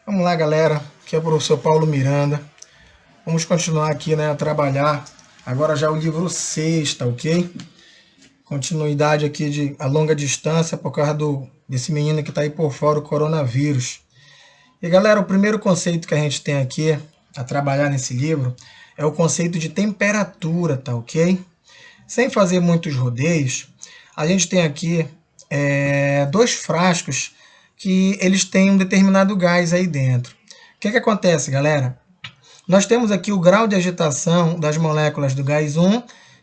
Vamos lá, galera, aqui é o professor Paulo Miranda. Vamos continuar aqui, né, a trabalhar. Agora já o livro 6, tá ok? Continuidade aqui de a longa distância por causa desse menino que tá aí por fora, o coronavírus. E, galera, o primeiro conceito que a gente tem aqui a trabalhar nesse livro é o conceito de temperatura, tá ok? Sem fazer muitos rodeios, a gente tem aqui dois frascos que eles têm um determinado gás aí dentro. O que acontece, galera? Nós temos aqui o grau de agitação das moléculas do gás 1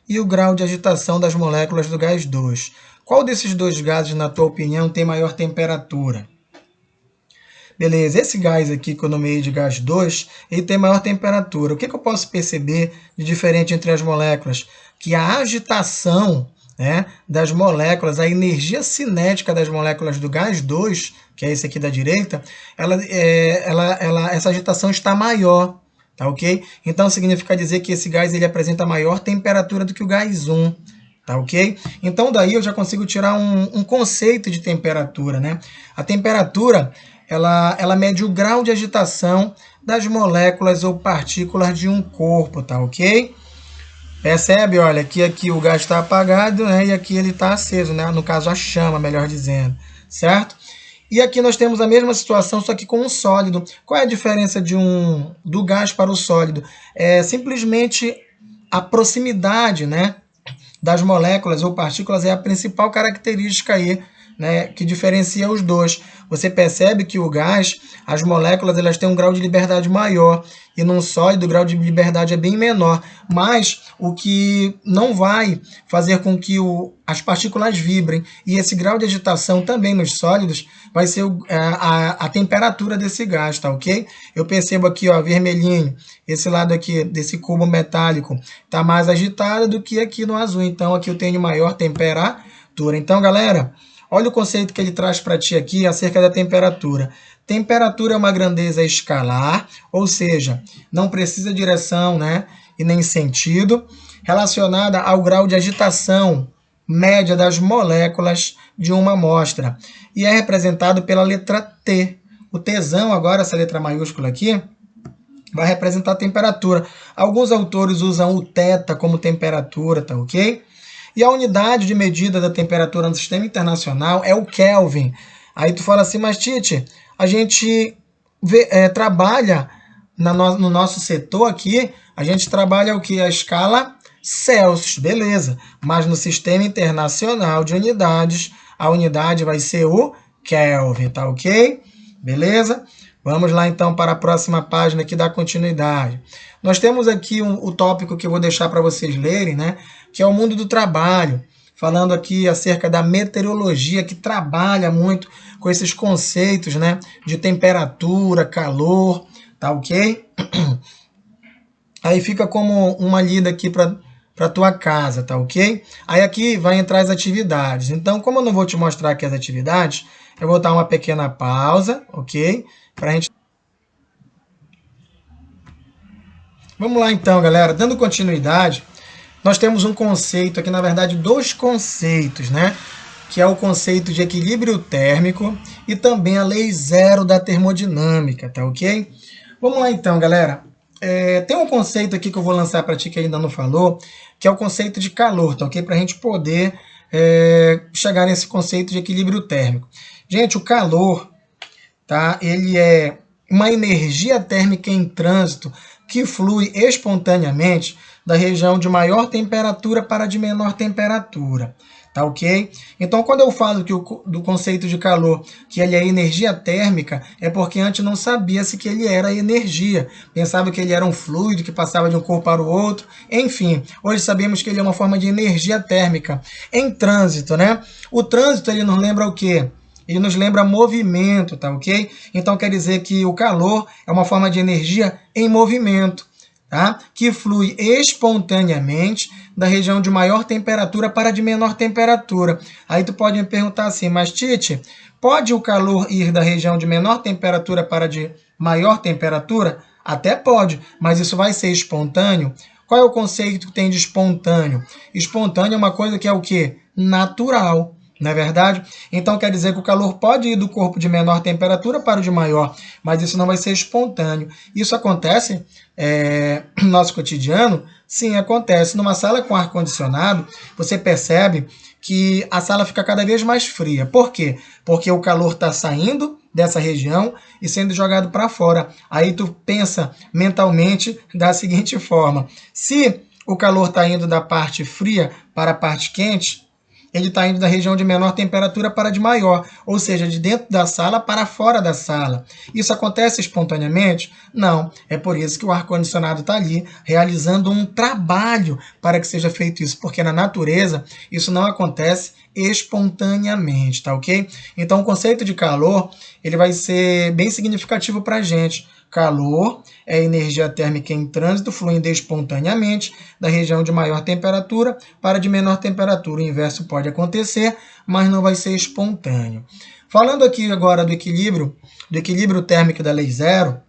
e o grau de agitação das moléculas do gás 2. Qual desses dois gases, na tua opinião, tem maior temperatura? Beleza, esse gás aqui que eu nomeei de gás 2, ele tem maior temperatura. O que eu posso perceber de diferente entre as moléculas? Que a agitação, né, das moléculas, a energia cinética das moléculas do gás 2, que é esse aqui da direita, essa agitação está maior, tá ok? Então significa dizer que esse gás ele apresenta maior temperatura do que o gás 1, tá ok? Então daí eu já consigo tirar um conceito de temperatura, né? A temperatura, ela mede o grau de agitação das moléculas ou partículas de um corpo, tá ok? Percebe? Olha, aqui o gás está apagado, né? E aqui ele está aceso, né? No caso, a chama, melhor dizendo, certo? E aqui nós temos a mesma situação, só que com um sólido. Qual é a diferença do gás para o sólido? É simplesmente a proximidade, né, das moléculas ou partículas é a principal característica aí, né, que diferencia os dois. Você percebe que o gás, as moléculas, elas têm um grau de liberdade maior, e num sólido o grau de liberdade é bem menor. Mas o que não vai fazer com que as partículas vibrem, e esse grau de agitação também nos sólidos, vai ser a temperatura desse gás, tá ok? Eu percebo aqui, ó, vermelhinho, esse lado aqui desse cubo metálico está mais agitado do que aqui no azul. Então aqui eu tenho maior temperatura. Então, galera, olha o conceito que ele traz para ti aqui acerca da temperatura. Temperatura é uma grandeza escalar, ou seja, não precisa direção, né, e nem sentido, relacionada ao grau de agitação média das moléculas de uma amostra. E é representado pela letra T. O Tzão, agora, essa letra maiúscula aqui, vai representar a temperatura. Alguns autores usam o θ como temperatura, tá ok? E a unidade de medida da temperatura no sistema internacional é o Kelvin. Aí tu fala assim, mas Tite, a gente trabalha no nosso setor aqui, a gente trabalha o que? A escala Celsius, beleza. Mas no sistema internacional de unidades, a unidade vai ser o Kelvin, tá ok? Beleza? Vamos lá então para a próxima página aqui da continuidade. Nós temos aqui o tópico que eu vou deixar para vocês lerem, né? Que é o mundo do trabalho. Falando aqui acerca da meteorologia, que trabalha muito com esses conceitos, né? De temperatura, calor, tá ok? Aí fica como uma lida aqui para tua casa, tá ok? Aí aqui vai entrar as atividades. Então, como eu não vou te mostrar aqui as atividades, eu vou dar uma pequena pausa, ok? Pra gente... Vamos lá então, galera. Dando continuidade, nós temos um conceito aqui, na verdade, dois conceitos, né? Que é o conceito de equilíbrio térmico e também a lei zero da termodinâmica, tá ok? Vamos lá então, galera. Tem um conceito aqui que eu vou lançar para ti que ainda não falou, que é o conceito de calor, tá ok? Para a gente poder chegar nesse conceito de equilíbrio térmico. Gente, o calor, tá? Ele é uma energia térmica em trânsito que flui espontaneamente da região de maior temperatura para a de menor temperatura, tá ok? Então, quando eu falo do conceito de calor, que ele é energia térmica, é porque antes não sabia-se que ele era energia. Pensava que ele era um fluido que passava de um corpo para o outro. Enfim, hoje sabemos que ele é uma forma de energia térmica em trânsito, né? O trânsito, ele nos lembra o quê? Ele nos lembra movimento, tá ok? Então quer dizer que o calor é uma forma de energia em movimento, tá? Que flui espontaneamente da região de maior temperatura para a de menor temperatura. Aí tu pode me perguntar assim, mas Tite, pode o calor ir da região de menor temperatura para a de maior temperatura? Até pode, mas isso vai ser espontâneo? Qual é o conceito que tem de espontâneo? Espontâneo é uma coisa que é o quê? Natural. Não é verdade? Então quer dizer que o calor pode ir do corpo de menor temperatura para o de maior, mas isso não vai ser espontâneo. Isso acontece no nosso cotidiano? Sim, acontece. Numa sala com ar-condicionado, você percebe que a sala fica cada vez mais fria. Por quê? Porque o calor está saindo dessa região e sendo jogado para fora. Aí tu pensa mentalmente da seguinte forma: se o calor está indo da parte fria para a parte quente, ele está indo da região de menor temperatura para de maior, ou seja, de dentro da sala para fora da sala. Isso acontece espontaneamente? Não. É por isso que o ar-condicionado está ali, realizando um trabalho para que seja feito isso, porque na natureza isso não acontece espontaneamente, tá ok? Então o conceito de calor, ele vai ser bem significativo para a gente. Calor é energia térmica em trânsito fluindo espontaneamente da região de maior temperatura para de menor temperatura. O inverso pode acontecer, mas não vai ser espontâneo. Falando aqui agora do equilíbrio térmico da lei zero,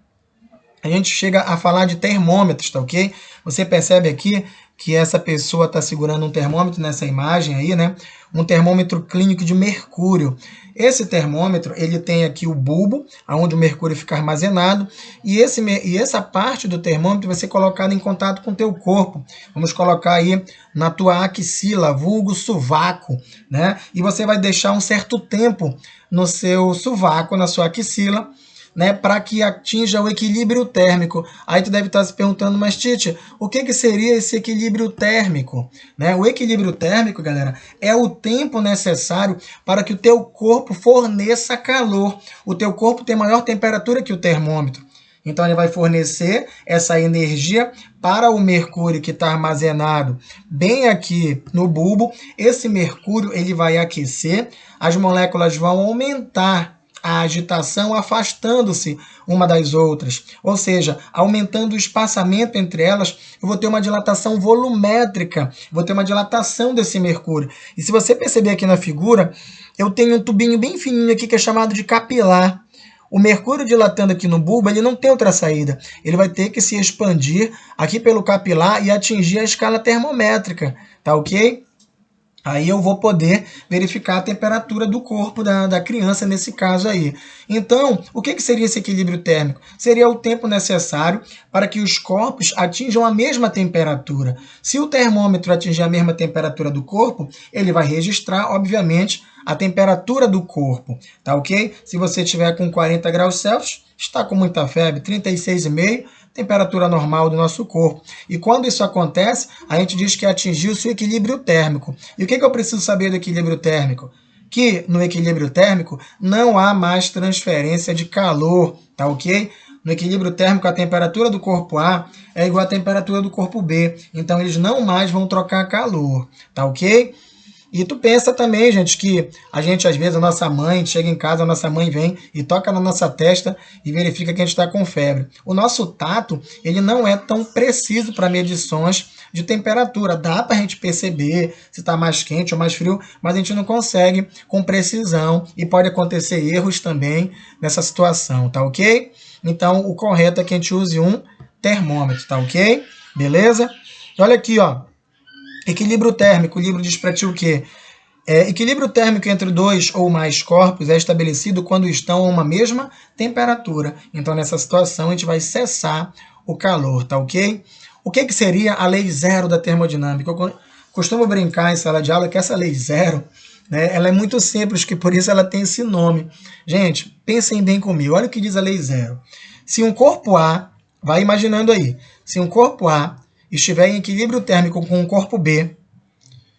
a gente chega a falar de termômetros, tá ok? Você percebe aqui que essa pessoa está segurando um termômetro nessa imagem aí, né? Um termômetro clínico de mercúrio. Esse termômetro, ele tem aqui o bulbo, onde o mercúrio fica armazenado, e essa parte do termômetro vai ser colocada em contato com o teu corpo. Vamos colocar aí na tua axila, vulgo sovaco, né? E você vai deixar um certo tempo no seu sovaco, na sua axila, né, para que atinja o equilíbrio térmico. Aí tu deve estar se perguntando, mas Tite, o que seria esse equilíbrio térmico? Né? O equilíbrio térmico, galera, é o tempo necessário para que o teu corpo forneça calor. O teu corpo tem maior temperatura que o termômetro. Então ele vai fornecer essa energia para o mercúrio que está armazenado bem aqui no bulbo. Esse mercúrio ele vai aquecer, as moléculas vão aumentar a agitação, afastando-se uma das outras, ou seja, aumentando o espaçamento entre elas, eu vou ter uma dilatação volumétrica, vou ter uma dilatação desse mercúrio. E se você perceber aqui na figura, eu tenho um tubinho bem fininho aqui que é chamado de capilar. O mercúrio dilatando aqui no bulbo, ele não tem outra saída. Ele vai ter que se expandir aqui pelo capilar e atingir a escala termométrica, tá ok? Aí eu vou poder verificar a temperatura do corpo da criança nesse caso aí. Então, o que seria esse equilíbrio térmico? Seria o tempo necessário para que os corpos atinjam a mesma temperatura. Se o termômetro atingir a mesma temperatura do corpo, ele vai registrar, obviamente, a temperatura do corpo, tá ok? Se você estiver com 40 graus Celsius, está com muita febre, 36,5, temperatura normal do nosso corpo. E quando isso acontece, a gente diz que atingiu-se o equilíbrio térmico. E o que eu preciso saber do equilíbrio térmico? Que no equilíbrio térmico não há mais transferência de calor, tá ok? No equilíbrio térmico, a temperatura do corpo A é igual à temperatura do corpo B. Então, eles não mais vão trocar calor, tá ok? E tu pensa também, gente, que a gente, às vezes, a nossa mãe chega em casa, a nossa mãe vem e toca na nossa testa e verifica que a gente está com febre. O nosso tato, ele não é tão preciso para medições de temperatura. Dá para a gente perceber se está mais quente ou mais frio, mas a gente não consegue com precisão e pode acontecer erros também nessa situação, tá ok? Então, o correto é que a gente use um termômetro, tá ok? Beleza? E olha aqui, ó. Equilíbrio térmico, o livro diz para ti o quê? Equilíbrio térmico entre dois ou mais corpos é estabelecido quando estão a uma mesma temperatura. Então, nessa situação, a gente vai cessar o calor, tá ok? O que seria a lei zero da termodinâmica? Eu costumo brincar em sala de aula que essa lei zero, né, ela é muito simples, que por isso ela tem esse nome. Gente, pensem bem comigo, olha o que diz a lei zero. Se um corpo A, vai imaginando aí, se um corpo A estiver em equilíbrio térmico com o corpo B,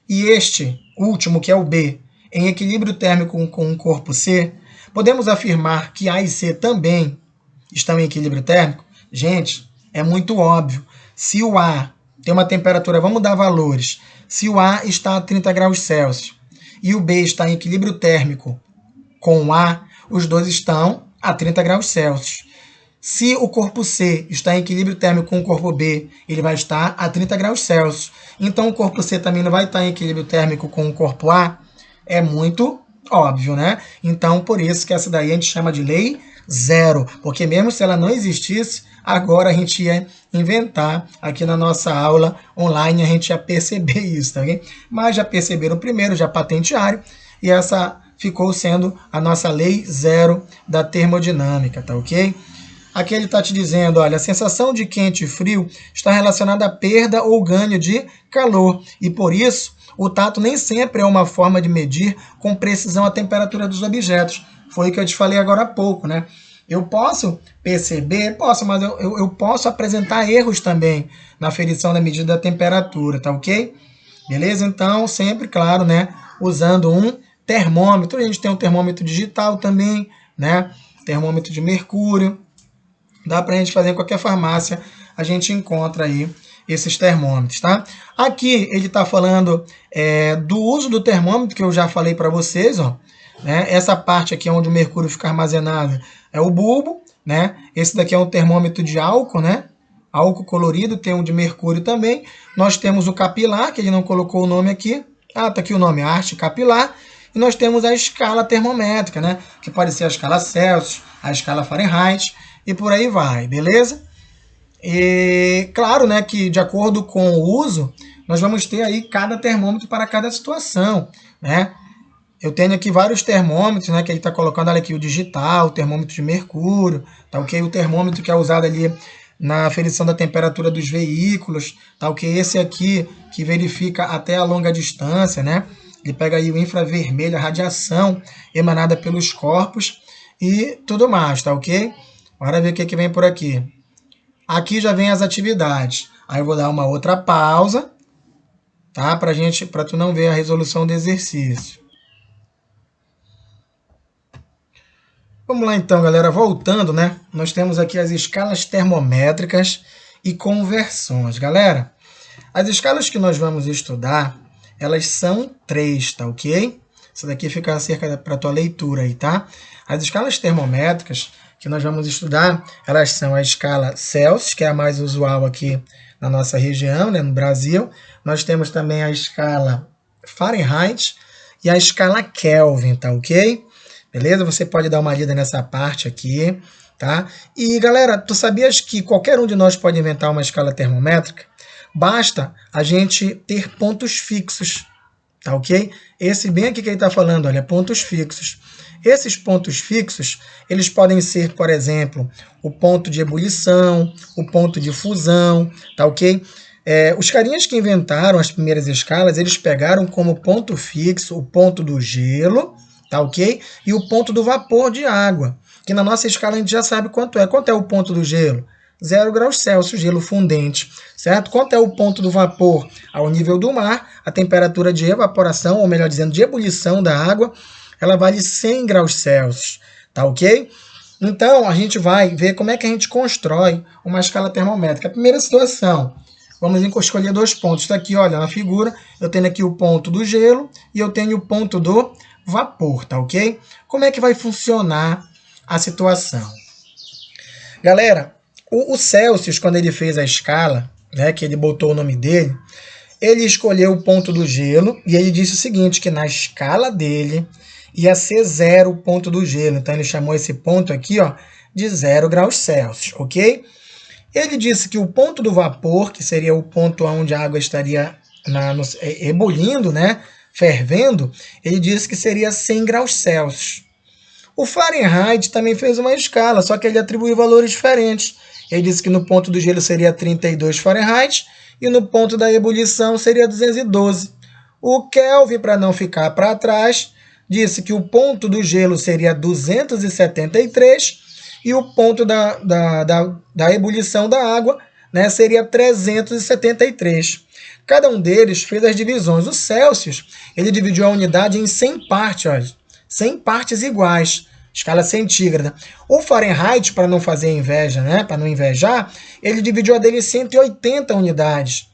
e este último, que é o B, em equilíbrio térmico com o corpo C, podemos afirmar que A e C também estão em equilíbrio térmico? Gente, é muito óbvio. Se o A tem uma temperatura, vamos dar valores, se o A está a 30 graus Celsius e o B está em equilíbrio térmico com o A, os dois estão a 30 graus Celsius. Se o corpo C está em equilíbrio térmico com o corpo B, ele vai estar a 30 graus Celsius. Então, o corpo C também não vai estar em equilíbrio térmico com o corpo A. É muito óbvio, né? Então, por isso que essa daí a gente chama de lei zero. Porque mesmo se ela não existisse, agora a gente ia inventar aqui na nossa aula online, a gente ia perceber isso, tá ok? Mas já perceberam primeiro, já patentearam. e essa ficou sendo a nossa lei zero da termodinâmica, tá ok? Aqui ele está te dizendo, olha, a sensação de quente e frio está relacionada à perda ou ganho de calor, e por isso o tato nem sempre é uma forma de medir com precisão a temperatura dos objetos. Foi o que eu te falei agora há pouco, né? Eu posso perceber, mas eu posso apresentar erros também na aferição da medida da temperatura, tá ok? Beleza? Então, sempre, claro, né, usando um termômetro. A gente tem um termômetro digital também, né? Termômetro de mercúrio. Dá pra gente fazer em qualquer farmácia, a gente encontra aí esses termômetros, tá? Aqui ele está falando do uso do termômetro, que eu já falei para vocês, ó. Né? Essa parte aqui onde o mercúrio fica armazenado é o bulbo, né? Esse daqui é um termômetro de álcool, né? Álcool colorido, tem um de mercúrio também. Nós temos o capilar, que ele não colocou o nome aqui. Ah, tá aqui o nome, arte capilar. E nós temos a escala termométrica, né? Que pode ser a escala Celsius, a escala Fahrenheit e por aí vai, beleza? E claro, né, que de acordo com o uso, nós vamos ter aí cada termômetro para cada situação, né? Eu tenho aqui vários termômetros, né, que ele está colocando, olha aqui, o digital, o termômetro de mercúrio, tá ok? O termômetro que é usado ali na aferição da temperatura dos veículos, tá ok? Esse aqui que verifica até a longa distância, né? Ele pega aí o infravermelho, a radiação emanada pelos corpos e tudo mais, tá ok? Bora ver o que vem por aqui. Aqui já vem as atividades. Aí eu vou dar uma outra pausa, tá? Para tu não ver a resolução do exercício. Vamos lá então, galera. Voltando, né? Nós temos aqui as escalas termométricas e conversões. Galera, as escalas que nós vamos estudar, elas são 3, tá ok? Isso daqui fica cerca para tua leitura aí, tá? As escalas termométricas que nós vamos estudar, elas são a escala Celsius, que é a mais usual aqui na nossa região, né, no Brasil. Nós temos também a escala Fahrenheit e a escala Kelvin, tá ok? Beleza? Você pode dar uma lida nessa parte aqui, tá? E, galera, tu sabias que qualquer um de nós pode inventar uma escala termométrica? Basta a gente ter pontos fixos, tá ok? Esse bem aqui que ele está falando, olha, pontos fixos. Esses pontos fixos, eles podem ser, por exemplo, o ponto de ebulição, o ponto de fusão, tá ok? Os carinhas que inventaram as primeiras escalas, eles pegaram como ponto fixo o ponto do gelo, tá ok? E o ponto do vapor de água, que na nossa escala a gente já sabe quanto é. Quanto é o ponto do gelo? 0 graus Celsius, gelo fundente, certo? Quanto é o ponto do vapor? Ao nível do mar, a temperatura de evaporação, ou melhor dizendo, de ebulição da água, ela vale 100 graus Celsius, tá ok? Então, a gente vai ver como é que a gente constrói uma escala termométrica. A primeira situação, vamos escolher 2 pontos. Está aqui, olha, na figura, eu tenho aqui o ponto do gelo e eu tenho o ponto do vapor, tá ok? Como é que vai funcionar a situação? Galera, o Celsius, quando ele fez a escala, né, que ele botou o nome dele, ele escolheu o ponto do gelo e ele disse o seguinte, que na escala dele ia ser 0 o ponto do gelo. Então ele chamou esse ponto aqui, ó, de 0 graus Celsius, ok? Ele disse que o ponto do vapor, que seria o ponto onde a água estaria ebulindo, né, fervendo, ele disse que seria 100 graus Celsius. O Fahrenheit também fez uma escala, só que ele atribuiu valores diferentes. Ele disse que no ponto do gelo seria 32 Fahrenheit e no ponto da ebulição seria 212. O Kelvin, para não ficar para trás, disse que o ponto do gelo seria 273 e o ponto da ebulição da água, né, seria 373. Cada um deles fez as divisões. O Celsius, ele dividiu a unidade em 100 partes, olha, 100 partes iguais, escala centígrada. O Fahrenheit, para não fazer inveja, né, para não invejar, ele dividiu a dele em 180 unidades.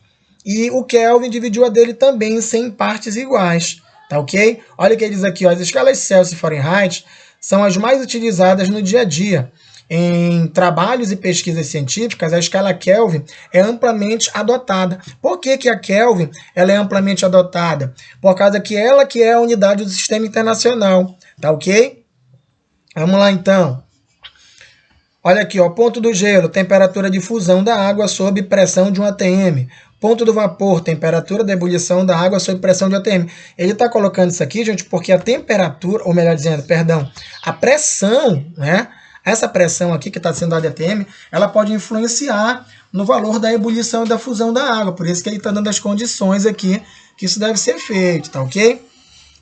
E o Kelvin dividiu a dele também em 100 partes iguais. Tá ok? Olha o que ele diz aqui, ó, as escalas Celsius e Fahrenheit são as mais utilizadas no dia a dia. Em trabalhos e pesquisas científicas, a escala Kelvin é amplamente adotada. Por que a Kelvin ela é amplamente adotada? Por causa que ela que é a unidade do sistema internacional. Tá ok? Vamos lá então. Olha aqui, ó, ponto do gelo, temperatura de fusão da água sob pressão de 1 atm. Ponto do vapor, temperatura da ebulição da água sob pressão de ATM. Ele está colocando isso aqui, gente, porque a temperatura, ou melhor dizendo, perdão, a pressão, né? Essa pressão aqui que está sendo a de ATM, ela pode influenciar no valor da ebulição e da fusão da água. Por isso que ele está dando as condições aqui que isso deve ser feito, tá ok?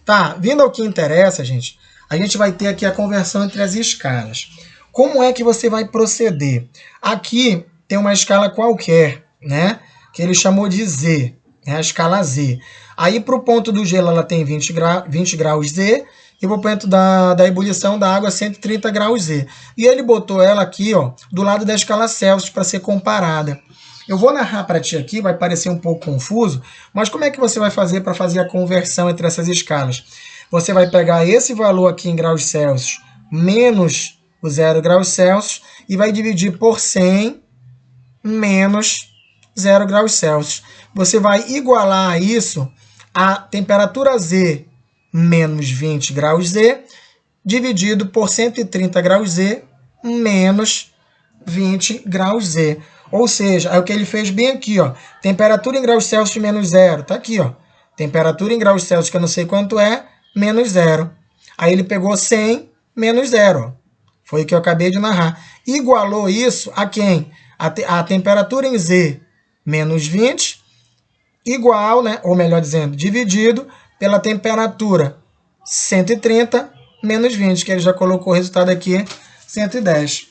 Tá, vindo ao que interessa, gente, a gente vai ter aqui a conversão entre as escalas. Como é que você vai proceder? Aqui tem uma escala qualquer, né? Que ele chamou de Z, né, a escala Z. Aí para o ponto do gelo ela tem 20 graus Z, e para o ponto da ebulição da água 130 graus Z. E ele botou ela aqui, ó, do lado da escala Celsius para ser comparada. Eu vou narrar para ti aqui, vai parecer um pouco confuso, mas como é que você vai fazer para fazer a conversão entre essas escalas? Você vai pegar esse valor aqui em graus Celsius menos o 0 graus Celsius e vai dividir por 100 menos 0 graus Celsius. Você vai igualar a isso a temperatura Z menos 20 graus Z dividido por 130 graus Z menos 20 graus Z. Ou seja, é o que ele fez bem aqui, ó. Temperatura em graus Celsius menos 0. Tá aqui, ó. Temperatura em graus Celsius, que eu não sei quanto é, menos 0. Aí ele pegou 100 menos 0. Foi o que eu acabei de narrar. Igualou isso a quem? A temperatura em Z menos 20 igual, né, ou melhor dizendo, dividido pela temperatura 130 menos 20, que ele já colocou o resultado aqui, 110.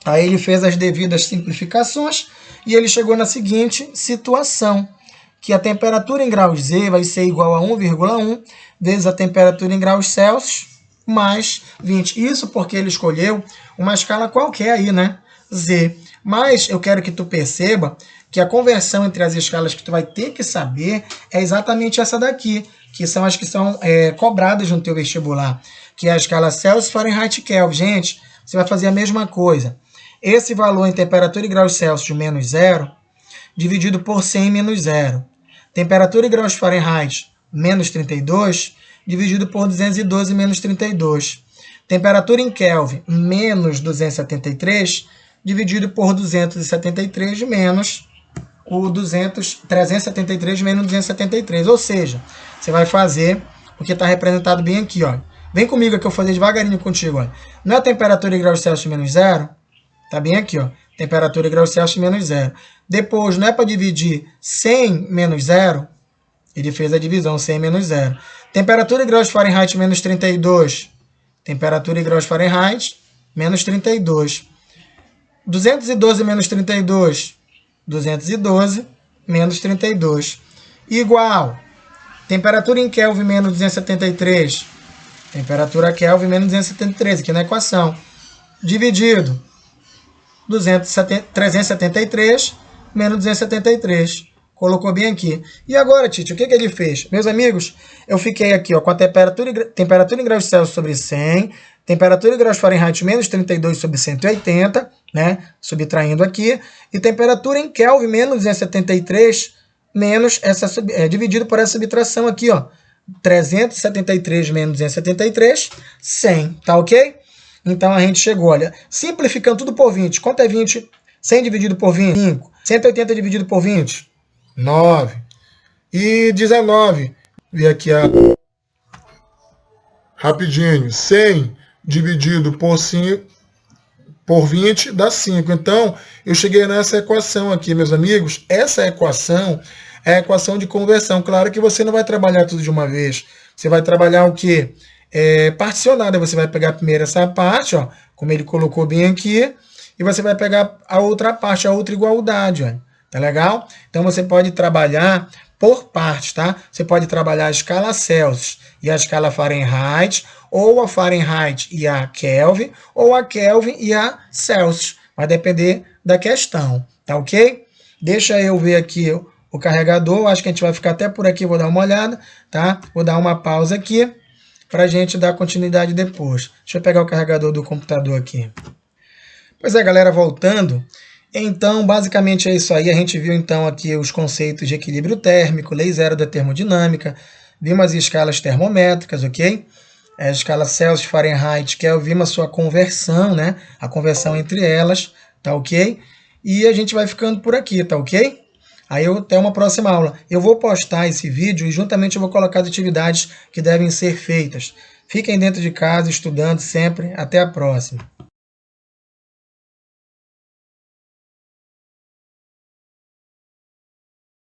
Aí ele fez as devidas simplificações e ele chegou na seguinte situação, que a temperatura em graus Z vai ser igual a 1,1 vezes a temperatura em graus Celsius mais 20. Isso porque ele escolheu uma escala qualquer aí, né? Z. Mas eu quero que tu perceba que a conversão entre as escalas que tu vai ter que saber é exatamente essa daqui, que são as que são cobradas no teu vestibular, que é a escala Celsius, Fahrenheit e Kelvin. Gente, você vai fazer a mesma coisa. Esse valor em temperatura e graus Celsius menos 0, dividido por 100 menos 0. Temperatura e graus Fahrenheit menos 32, dividido por 212 menos 32. Temperatura em Kelvin menos 273, dividido por 273 menos o 373 menos 273. Ou seja, você vai fazer o que está representado bem aqui, ó. Vem comigo que eu vou fazer devagarinho contigo, ó. Não é a temperatura em graus Celsius menos 0? Tá bem aqui, ó. Temperatura em graus Celsius menos 0. Depois, não é para dividir 100 menos 0? Ele fez a divisão 100 menos 0. Temperatura em graus Fahrenheit menos 32. Temperatura em graus Fahrenheit menos 32. 212 menos 32. 212 menos 32. Igual. Temperatura em Kelvin menos 273. Temperatura Kelvin menos 273, aqui na equação. Dividido. 373 menos 273. Colocou bem aqui. E agora, Tite, o que ele fez? Meus amigos, eu fiquei aqui ó, com a temperatura em graus Celsius sobre 100, temperatura em graus Fahrenheit menos 32 sobre 180, né? Subtraindo aqui, e temperatura em Kelvin menos 273 menos dividido por essa subtração aqui, ó. 373 menos 273, 100, tá ok? Então a gente chegou, olha, simplificando tudo por 20. Quanto é 20? 100 dividido por 20? 5. 180 dividido por 20? 9. E 19. E aqui rapidinho. 100 dividido por 5, por 20 dá 5. Então, eu cheguei nessa equação aqui, meus amigos. Essa equação é a equação de conversão. Claro que você não vai trabalhar tudo de uma vez. Você vai trabalhar o quê? Particionada. Você vai pegar primeiro essa parte, ó, como ele colocou bem aqui, e você vai pegar a outra parte, a outra igualdade, ó. Tá legal? Então você pode trabalhar por partes, tá? Você pode trabalhar a escala Celsius e a escala Fahrenheit, ou a Fahrenheit e a Kelvin, ou a Kelvin e a Celsius. Vai depender da questão, tá ok? Deixa eu ver aqui o carregador. Acho que a gente vai ficar até por aqui, vou dar uma olhada, tá? Vou dar uma pausa aqui para a gente dar continuidade depois. Deixa eu pegar o carregador do computador aqui. Pois é, galera, voltando. Então, basicamente é isso aí. A gente viu, então, aqui os conceitos de equilíbrio térmico, lei zero da termodinâmica, vimos as escalas termométricas, ok? A escala Celsius, Fahrenheit, que vimos a sua conversão, né? A conversão entre elas, tá ok? E a gente vai ficando por aqui, tá ok? Aí até uma próxima aula. Eu vou postar esse vídeo e juntamente eu vou colocar as atividades que devem ser feitas. Fiquem dentro de casa, estudando sempre. Até a próxima.